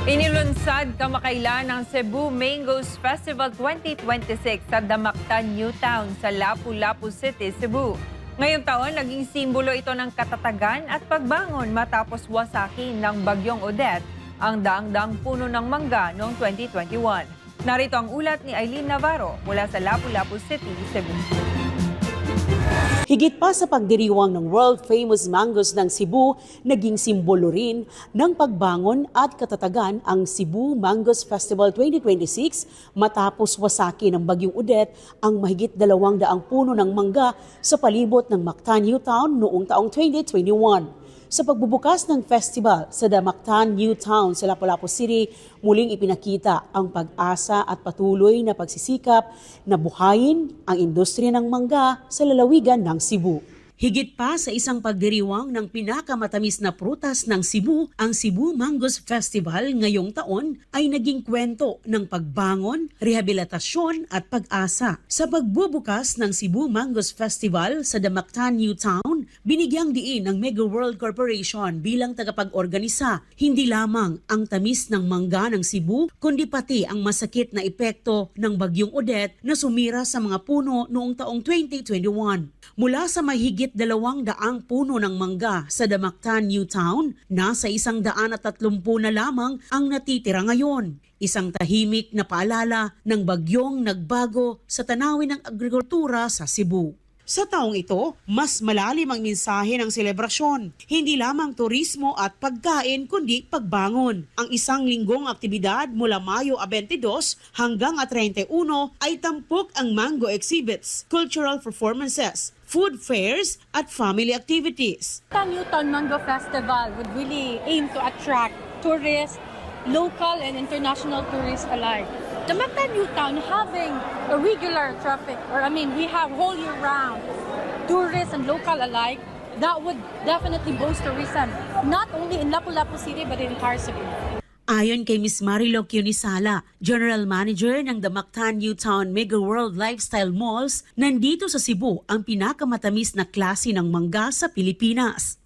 Inilunsad kamakailan ang Cebu Mangoes Festival 2026 sa Damactan New Town sa Lapu-Lapu City, Cebu. Ngayong taon, naging simbolo ito ng katatagan at pagbangon matapos wasakin ng Bagyong Odette ang daang-daang puno ng mangga noong 2021. Narito ang ulat ni Aileen Navarro mula sa Lapu-Lapu City, Cebu. Higit pa sa pagdiriwang ng world-famous mangoes ng Cebu, naging simbolo rin ng pagbangon at katatagan ang Cebu Mangoes Festival 2026 matapos wasaki ng Bagyong Odette ang mahigit 200 puno ng mangga sa palibot ng Mactan New Town noong taong 2021. Sa pagbubukas ng festival sa Damactan New Town sa Lapu-Lapu City, muling ipinakita ang pag-asa at patuloy na pagsisikap na buhayin ang industriya ng mangga sa lalawigan ng Cebu. Higit pa sa isang pagdiriwang ng pinakamatamis na prutas ng Cebu, ang Cebu Mangoes Festival ngayong taon ay naging kwento ng pagbangon, rehabilitasyon at pag-asa. Sa pagbubukas ng Cebu Mangoes Festival sa Damactan New Town, binigyang diin ng Mega World Corporation bilang tagapag-organisa hindi lamang ang tamis ng mangga ng Cebu, kundi pati ang masakit na epekto ng Bagyong Odette na sumira sa mga puno noong taong 2021. Mula sa mahigit 200 puno ng mangga sa Damactan New Town, nasa 130 na lamang ang natitira ngayon. Isang tahimik na paalala ng bagyong nagbago sa tanawin ng agrikultura sa Cebu. Sa taong ito, mas malalim ang mensahe ng selebrasyon. Hindi lamang turismo at pagkain kundi pagbangon. Ang isang linggong aktibidad mula Mayo 22 hanggang 31 ay tampok ang mango exhibits, cultural performances, food fairs at family activities. The Newtown Mango Festival would really aim to attract tourists, local and international tourists alike. The Mactan Newtown having a regular traffic, we have whole year round tourists and local alike, that would definitely boost tourism, not only in Lapu-Lapu City but in entire Cebu. Ayon kay Ms. Marilo Cunisala, General Manager ng Damactan New Town Mega World Lifestyle Malls, nandito sa Cebu ang pinakamatamis na klase ng mangga sa Pilipinas.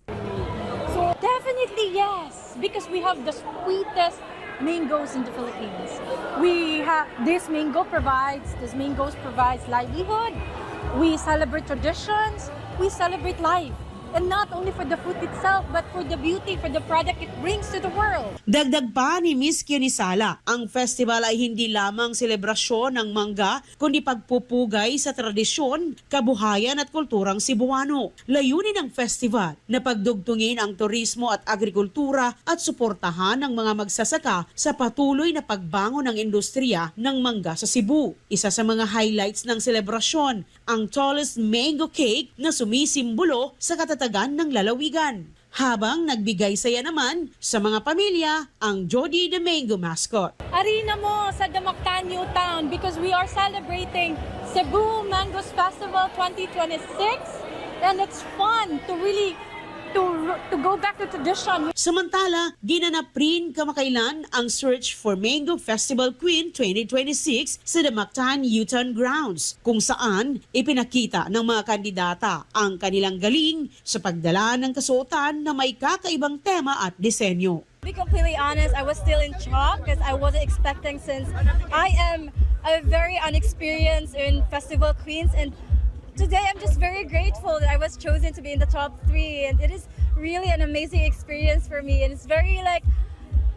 So definitely yes, because we have the sweetest mangoes in the Philippines. This mangoes provides livelihood. We celebrate traditions, we celebrate life. And not only for the food itself, but for the beauty, for the product it brings to the world. Dagdag pa ni Ms. Cunisala, ang festival ay hindi lamang selebrasyon ng mangga, kundi pagpupugay sa tradisyon, kabuhayan at kulturang Cebuano. Layunin ng festival na pagdugtungin ang turismo at agrikultura at suportahan ng mga magsasaka sa patuloy na pagbangon ng industriya ng mangga sa Cebu. Isa sa mga highlights ng selebrasyon, ang tallest mango cake na sumisimbolo sa katatagan ng lalawigan. Habang nagbigay saya naman sa mga pamilya ang Jody the Mango mascot. Arena mo sa Damactan New Town because we are celebrating Cebu Mangoes Festival 2026 and it's fun to really to go back to tradition. Samantala, ginanap rin kamakailan ang Search for Mango Festival Queen 2026 sa Damactan Newtown Grounds, kung saan ipinakita ng mga kandidata ang kanilang galing sa pagdala ng kasuotan na may kakaibang tema at disenyo. To be completely honest, I was still in shock because I wasn't expecting, since I am a very unexperienced in festival queens, and today I'm just very grateful that I was chosen to be in the top 3, and it is really an amazing experience for me, and it's very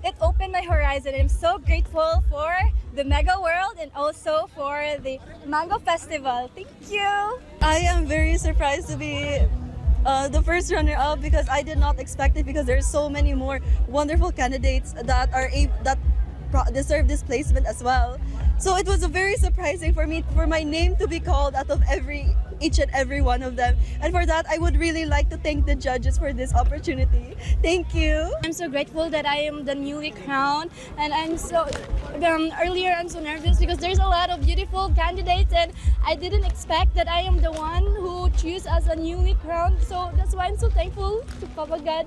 it opened my horizon. I'm so grateful for the Mega World and also for the Mango Festival. Thank you. I am very surprised to be the first runner-up because I did not expect it, because there's so many more wonderful candidates that deserve this placement as well. So it was very surprising for me, for my name to be called out of each and every one of them. And for that, I would really like to thank the judges for this opportunity. Thank you. I'm so grateful that I am the newly crowned, and earlier I'm so nervous because there's a lot of beautiful candidates, and I didn't expect that I am the one who choose as a newly crowned. So that's why I'm so thankful to Papa God.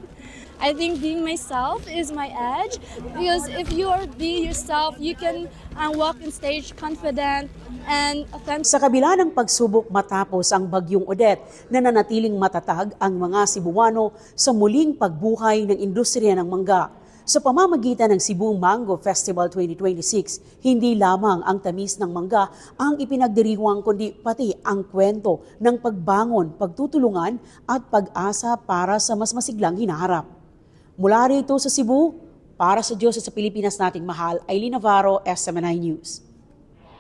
I think being myself is my edge, because if you are be yourself, you can walk in stage confident and authentic. Sa kabila ng pagsubok matapos ang Bagyong Odette, nananatiling matatag ang mga Cebuano sa muling pagbuhay ng industriya ng mangga. Sa pamamagitan ng Cebu Mango Festival 2026, hindi lamang ang tamis ng mangga ang ipinagdiriwang kundi pati ang kwento ng pagbangon, pagtutulungan at pag-asa para sa mas masiglang hinaharap. Mula rito sa Cebu, para sa Diyos at sa Pilipinas nating mahal, Aileen Navarro, SMNI News.